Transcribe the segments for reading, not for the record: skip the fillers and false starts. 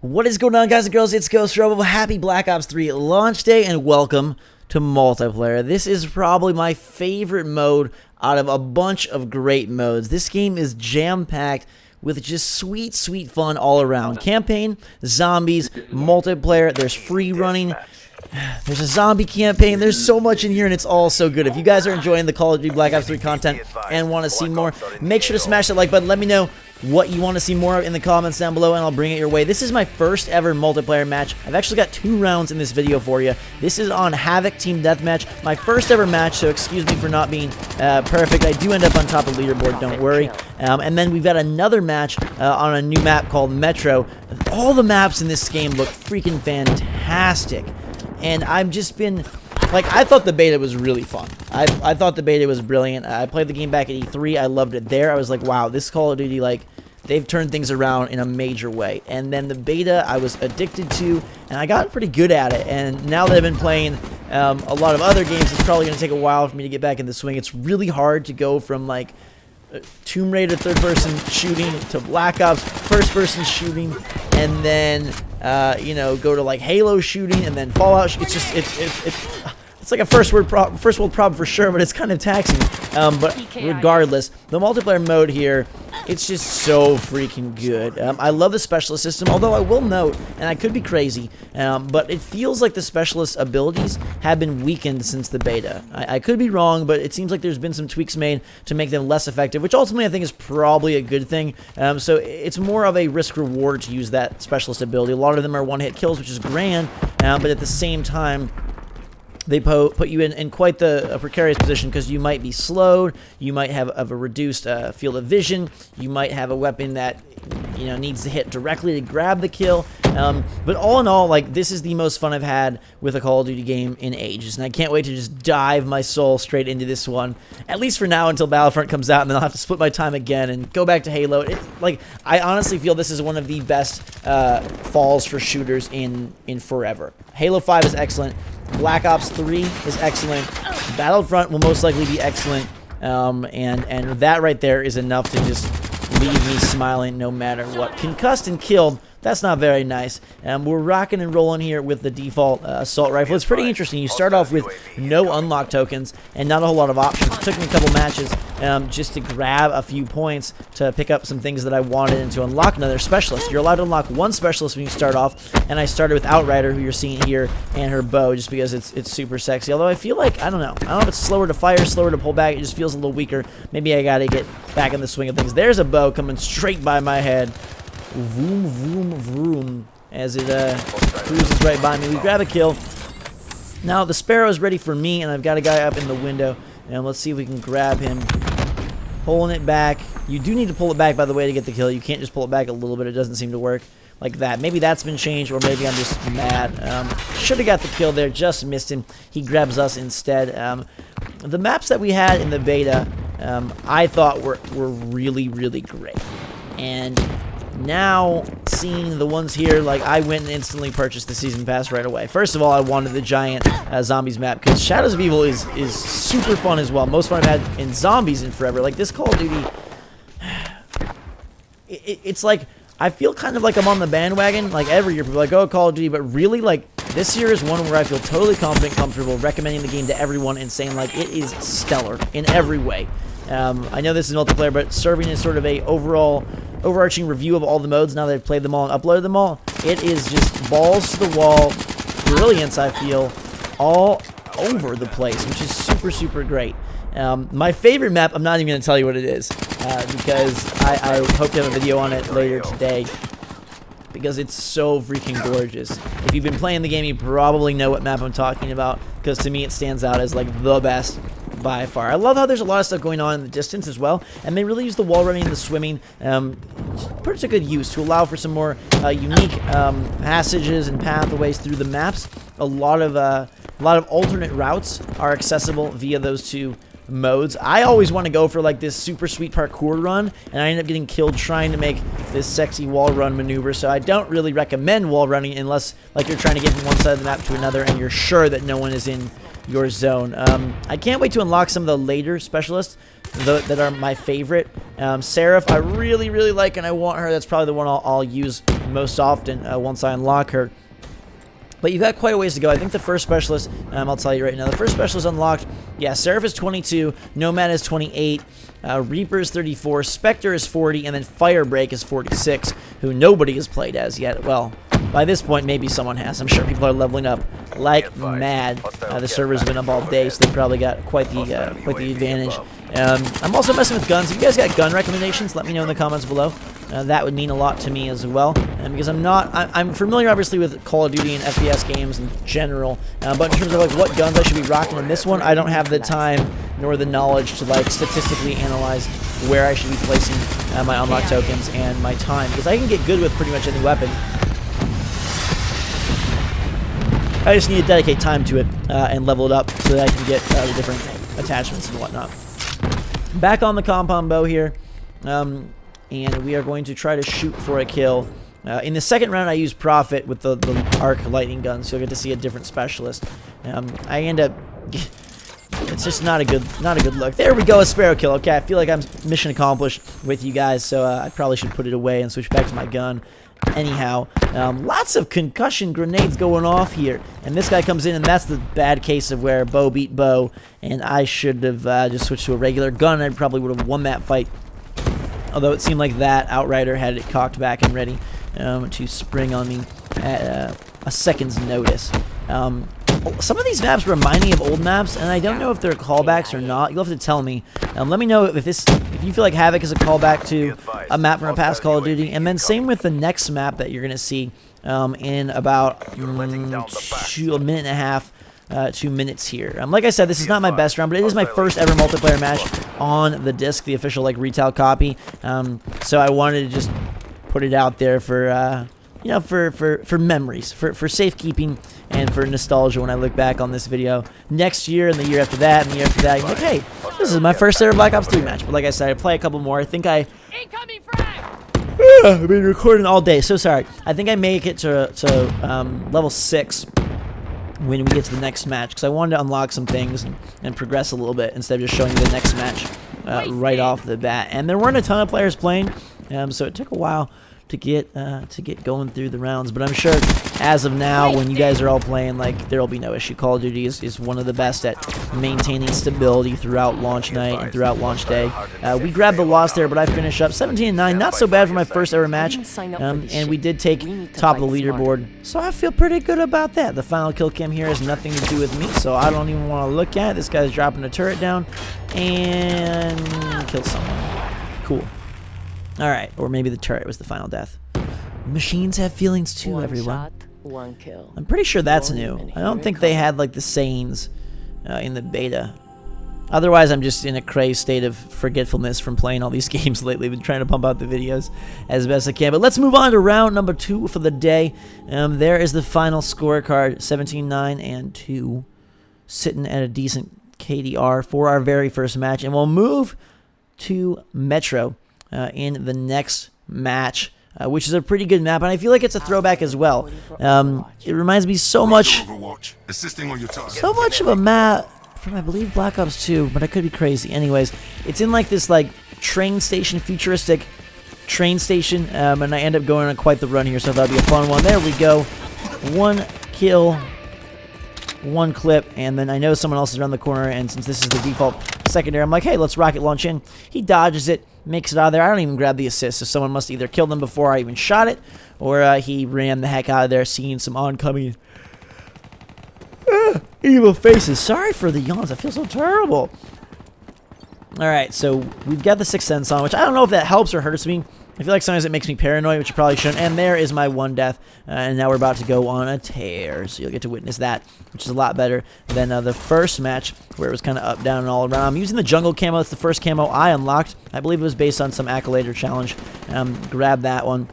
What is going on, guys and girls? It's Ghost Robo. Happy Black Ops 3 launch day and welcome to multiplayer. This is probably my favorite mode out of a bunch of great modes. This game is jam-packed with just sweet, sweet fun all around. Campaign, zombies, multiplayer, there's free running, there's a zombie campaign, there's so much in here and it's all so good. If you guys are enjoying the Call of Duty Black Ops 3 content and want to see more, make sure to smash that like button. Let me know what you want to see more of in the comments down below and I'll bring it your way. This is my first ever multiplayer match. I've actually got 2 rounds in this video for you. This is on Havoc Team Deathmatch, my first ever match, so excuse me for not being perfect. I do end up on top of the leaderboard, don't worry. And then we've got another match on a new map called Metro. All the maps in this game look freaking fantastic. And I've just been, like, I thought the beta was really fun. I thought the beta was brilliant. I played the game back at E3. I loved it there. I was like, wow, this Call of Duty, like, they've turned things around in a major way. And then the beta I was addicted to, and I got pretty good at it. And now that I've been playing a lot of other games, it's probably going to take a while for me to get back in the swing. It's really hard to go from, like, Tomb Raider third-person shooting to Black Ops first-person shooting, and then you know, go to like Halo shooting, and then Fallout. It's just it's like a first world problem for sure, but it's kind of taxing. But regardless, the multiplayer mode here, it's just so freaking good. I love the specialist system, although I will note, and I could be crazy, but it feels like the specialist abilities have been weakened since the beta. I could be wrong, but it seems like there's been some tweaks made to make them less effective, which ultimately I think is probably a good thing. So it's more of a risk-reward to use that specialist ability. A lot of them are one-hit kills, which is grand, but at the same time, they put you in quite a precarious position because you might be slowed, you might have a reduced field of vision, you might have a weapon that, you know, needs to hit directly to grab the kill. But all in all, like, this is the most fun I've had with a Call of Duty game in ages, and I can't wait to just dive my soul straight into this one, at least for now until Battlefront comes out, and then I'll have to split my time again and go back to Halo. Like, I honestly feel this is one of the best falls for shooters in forever. Halo 5 is excellent. Black Ops 3 is excellent. Battlefront will most likely be excellent. And that right there is enough to just leave me smiling no matter what. Concussed and killed, that's not very nice. We're rocking and rolling here with the default assault rifle. It's pretty interesting. You start off with no unlock tokens and not a whole lot of options. It took me a couple matches just to grab a few points to pick up some things that I wanted and to unlock another specialist. You're allowed to unlock one specialist when you start off, and I started with Outrider, who you're seeing here, and her bow, just because it's super sexy. Although I feel like, I don't know if it's slower to fire, slower to pull back. It just feels a little weaker. Maybe I gotta get back in the swing of things. There's a bow coming straight by my head. Vroom, vroom, vroom, as it cruises right by me. We grab a kill. Now the Sparrow is ready for me, and I've got a guy up in the window. And let's see if we can grab him. Pulling it back. You do need to pull it back, by the way, to get the kill. You can't just pull it back a little bit. It doesn't seem to work like that. Maybe that's been changed, or maybe I'm just mad. Should have got the kill there. Just missed him. He grabs us instead. The maps that we had in the beta, I thought were really, really great. And now, seeing the ones here, like, I went and instantly purchased the Season Pass right away. First of all, I wanted the giant zombies map, because Shadows of Evil is super fun as well. Most fun I've had in zombies in forever. Like, this Call of Duty, it's like, I feel kind of like I'm on the bandwagon. Like, every year people are like, oh, Call of Duty, but really, like, this year is one where I feel totally confident, comfortable, recommending the game to everyone and saying, like, it is stellar in every way. I know this is multiplayer, but serving as sort of a overarching review of all the modes now that I've played them all and uploaded them all. It is just balls to the wall brilliance, I feel, all over the place, which is super, super great. My favorite map, I'm not even going to tell you what it is, because I hope to have a video on it later today, because it's so freaking gorgeous. If you've been playing the game, you probably know what map I'm talking about, because to me it stands out as, like, the best by far. I love how there's a lot of stuff going on in the distance as well, and they really use the wall running and the swimming put to good use to allow for some more unique passages and pathways through the maps. A lot of alternate routes are accessible via those 2 modes. I always want to go for, like, this super sweet parkour run, and I end up getting killed trying to make this sexy wall run maneuver, so I don't really recommend wall running unless, like, you're trying to get from one side of the map to another and you're sure that no one is in your zone. I can't wait to unlock some of the later specialists that are my favorite. Seraph, I really, really like, and I want her. That's probably the one I'll use most often once I unlock her. But you've got quite a ways to go. I think the first specialist, I'll tell you right now, the first specialist unlocked, yeah, Seraph is 22, Nomad is 28, Reaper is 34, Spectre is 40, and then Firebreak is 46, who nobody has played as yet. Well, by this point, maybe someone has. I'm sure people are leveling up like mad. The servers have been up all day, so they probably got quite the advantage. I'm also messing with guns. If you guys got gun recommendations, let me know in the comments below. That would mean a lot to me as well, because I'm familiar obviously with Call of Duty and FPS games in general, but in terms of like what guns I should be rocking in this one, I don't have the time nor the knowledge to like statistically analyze where I should be placing my unlock tokens and my time, because I can get good with pretty much any weapon. I just need to dedicate time to it and level it up so that I can get the different attachments and whatnot. Back on the compound bow here. And we are going to try to shoot for a kill. In the second round, I used Prophet with the arc lightning gun, so you'll get to see a different specialist. I end up... It's just not a good look. There we go, a Sparrow kill. Okay, I feel like I'm mission accomplished with you guys, so I probably should put it away and switch back to my gun. Anyhow, lots of concussion grenades going off here. And this guy comes in, and that's the bad case of where bow beat bow. And I should have just switched to a regular gun. I probably would have won that fight. Although it seemed like that Outrider had it cocked back and ready to spring on me at a second's notice. Some of these maps remind me of old maps, and I don't know if they're callbacks or not. You'll have to tell me. Let me know if you feel like Havoc is a callback to a map from a past Call of Duty. And then same with the next map that you're going to see in about a minute and a half. 2 minutes here. Like I said, this is not my best round, but it is my first ever multiplayer match on the disc, the official like retail copy. So I wanted to just put it out there for you know, for memories, for safekeeping, and for nostalgia when I look back on this video next year and the year after that and the year after that. You're like, hey, this is my first ever Black Ops 3 match. But like I said, I play a couple more. I think Incoming frag! I've been recording all day, so sorry. I think I make it to level 6. When we get to the next match, because I wanted to unlock some things and progress a little bit instead of just showing you the next match right off the bat. And there weren't a ton of players playing, so it took a while to get going through the rounds. But I'm sure as of now, when you guys are all playing, like, there will be no issue. Call of Duty is one of the best at maintaining stability throughout launch night and throughout launch day. We grabbed the loss there, but I finished up 17-9. Not so bad for my first ever match. And we did take top of the leaderboard, so I feel pretty good about that. The final kill cam here has nothing to do with me, so I don't even want to look at it. This guy's dropping a turret down and kill someone. Cool. Alright, or maybe the turret was the final death. Machines have feelings too, everyone. One shot, one kill. I'm pretty sure that's new. I don't think they had like the sayings in the beta. Otherwise, I'm just in a crazed state of forgetfulness from playing all these games lately. I've been trying to pump out the videos as best I can. But let's move on to round number 2 for the day. There is the final scorecard, 17-9 and 2. Sitting at a decent KDR for our very first match. And we'll move to Metro in the next match, which is a pretty good map, and I feel like it's a throwback as well. It reminds me so much of a map from, I believe, Black Ops 2, but I could be crazy. Anyways, it's in like this like train station, futuristic train station, and I end up going on quite the run here, so that'll be a fun one. There we go. 1 kill, 1 clip, and then I know someone else is around the corner, and since this is the default secondary, I'm like, hey, let's rocket launch in. He dodges it, makes it out of there. I don't even grab the assist, so someone must either kill them before I even shot it, or he ran the heck out of there, seeing some oncoming evil faces. Sorry for the yawns. I feel so terrible. Alright, so we've got the Sixth Sense on, which I don't know if that helps or hurts me. I feel like sometimes it makes me paranoid, which it probably shouldn't. And there is my 1 death. And now we're about to go on a tear. So you'll get to witness that, which is a lot better than the first match, where it was kind of up, down, and all around. I'm using the jungle camo. It's the first camo I unlocked. I believe it was based on some accolade or challenge. Grab that one.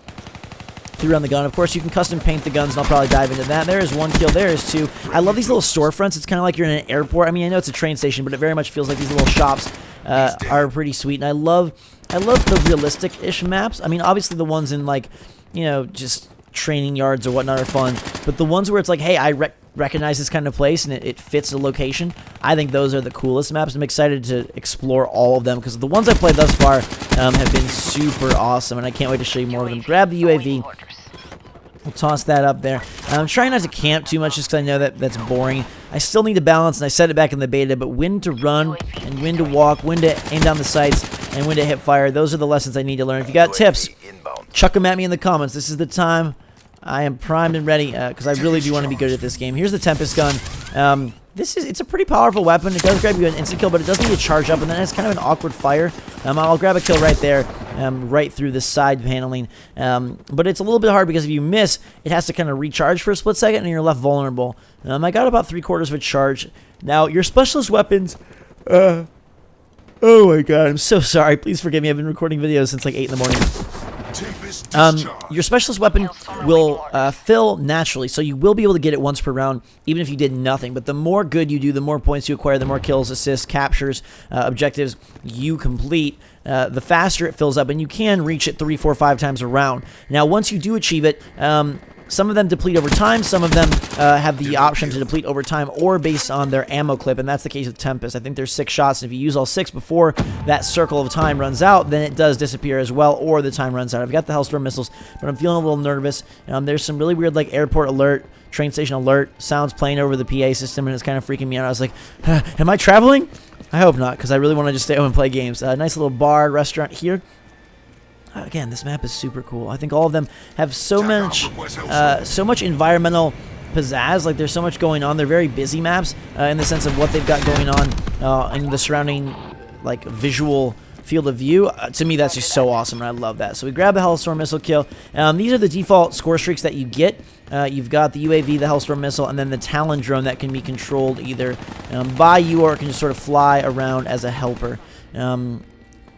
Threw on the gun. Of course, you can custom paint the guns, and I'll probably dive into that. There is 1 kill. There is 2. I love these little storefronts. It's kind of like you're in an airport. I mean, I know it's a train station, but it very much feels like these little shops are pretty sweet. And I love the realistic-ish maps. I mean, obviously the ones in, like, you know, just training yards or whatnot are fun. But the ones where it's like, hey, I recognize this kind of place and it fits the location. I think those are the coolest maps. I'm excited to explore all of them because the ones I played thus far have been super awesome, and I can't wait to show you more of them. Grab the UAV. We'll toss that up there. I'm trying not to camp too much just because I know that that's boring. I still need to balance, and I said it back in the beta, but when to run and when to walk, when to aim down the sights, and when to hip fire. Those are the lessons I need to learn. If you got tips, chuck them at me in the comments. This is the time. I am primed and ready because I really do want to be good at this game. Here's the Tempest gun. It's a pretty powerful weapon. It does grab you an instant kill, but it does need to charge up, and then it's kind of an awkward fire. I'll grab a kill right there, right through the side paneling. But it's a little bit hard because if you miss, it has to kind of recharge for a split second, and you're left vulnerable. I got about 3/4 of a charge. Now, your specialist weapons... oh my god, I'm so sorry. Please forgive me. I've been recording videos since like 8 in the morning. Your specialist weapon will fill naturally, so you will be able to get it once per round, even if you did nothing. But the more good you do, the more points you acquire, the more kills, assists, captures, objectives you complete, the faster it fills up, and you can reach it 3, 4, 5 times a round. Now, once you do achieve it, some of them deplete over time, some of them have the option to deplete over time or based on their ammo clip, and that's the case with Tempest. I think there's 6 shots, and if you use all 6 before that circle of time runs out, then it does disappear as well, or the time runs out. I've got the Hellstorm missiles, but I'm feeling a little nervous. There's some really weird, like, airport alert, train station alert sounds playing over the PA system, and it's kind of freaking me out. I was like, am I traveling? I hope not, because I really want to just stay home and play games. Nice little bar, restaurant here. Again, this map is super cool. I think all of them have so much environmental pizzazz. Like, there's so much going on. They're very busy maps in the sense of what they've got going on in the surrounding, like, visual field of view. To me, that's just so awesome, and I love that. So we grab the Hellstorm missile kill. These are the default score streaks that you get. You've got the UAV, the Hellstorm missile, and then the Talon drone that can be controlled either by you or it can just sort of fly around as a helper.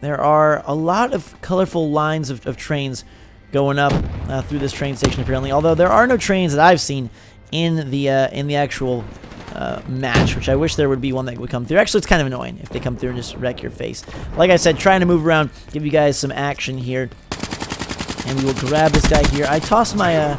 There are a lot of colorful lines of trains going up through this train station, apparently. Although there are no trains that I've seen in the actual match, which I wish there would be one that would come through. Actually, it's kind of annoying if they come through and just wreck your face. Like I said, trying to move around, give you guys some action here, and we will grab this guy here. I toss my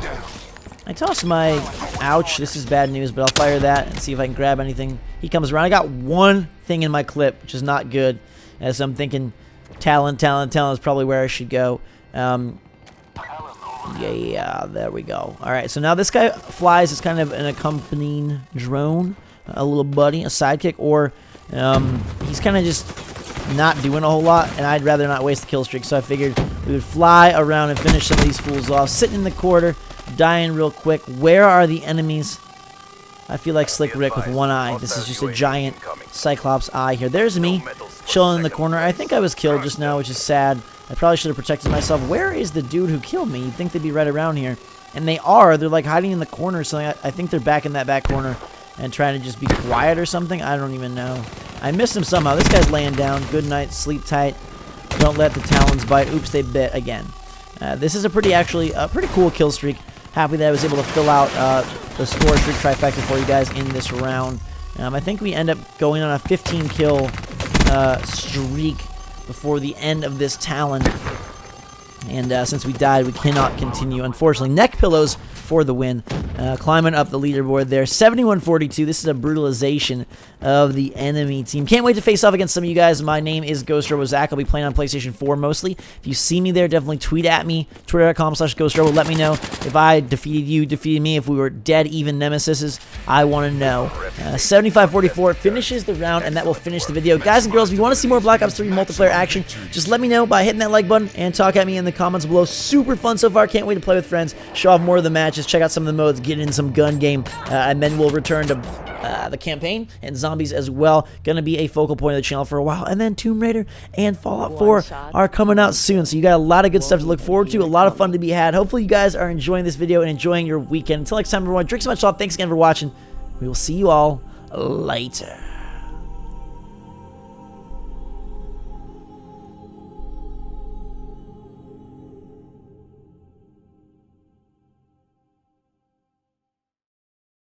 ouch. This is bad news, but I'll fire that and see if I can grab anything. He comes around. I got one thing in my clip, which is not good, as I'm thinking. Talon is probably where I should go. Yeah, there we go. Alright, so now this guy flies as kind of an accompanying drone, a little buddy, a sidekick, or he's kind of just not doing a whole lot, and I'd rather not waste the kill streak, so I figured we would fly around and finish some of these fools off. Sitting in the corner, dying real quick. Where are the enemies? I feel like Slick Rick with one eye. This is just a giant Cyclops eye here. There's me, chilling in the corner. I think I was killed just now, which is sad. I probably should have protected myself. Where is the dude who killed me? You'd think they'd be right around here. And they are. They're like hiding in the corner. So I think they're back in that back corner and trying to just be quiet or something. I don't even know. I missed him somehow. This guy's laying down. Good night. Sleep tight. Don't let the talons bite. Oops, they bit again. This is a pretty cool kill streak. Happy that I was able to fill out the score streak trifecta for you guys in this round. I think we end up going on a 15 kill streak before the end of this Talon. And since we died, we cannot continue. Unfortunately, neck pillows for the win. Climbing up the leaderboard there. 71-42. This is a brutalization of the enemy team. Can't wait to face off against some of you guys. My name is Ghost Robo Zach. I'll be playing on PlayStation 4 mostly. If you see me there, definitely tweet at me. Twitter.com/GhostRobo. Let me know if I defeated you, defeated me, if we were dead even nemesises. I want to know. 75-44 finishes the round, and that will finish the video. Guys and girls, if you want to see more Black Ops 3 multiplayer action, just let me know by hitting that like button and talk at me in the comments below. Super fun so far. Can't wait to play with friends, show off more of the matches, check out some of the modes, get in some gun game, and then we'll return to the campaign and zombies as well. Gonna be a focal point of the channel for a while, and then Tomb Raider and Fallout 4 are coming out soon, so you got a lot of good stuff to look forward to, a lot of fun to be had. Hopefully you guys are enjoying this video and enjoying your weekend. Until next time, everyone, drink so much salt. Thanks again for watching. We will see you all later.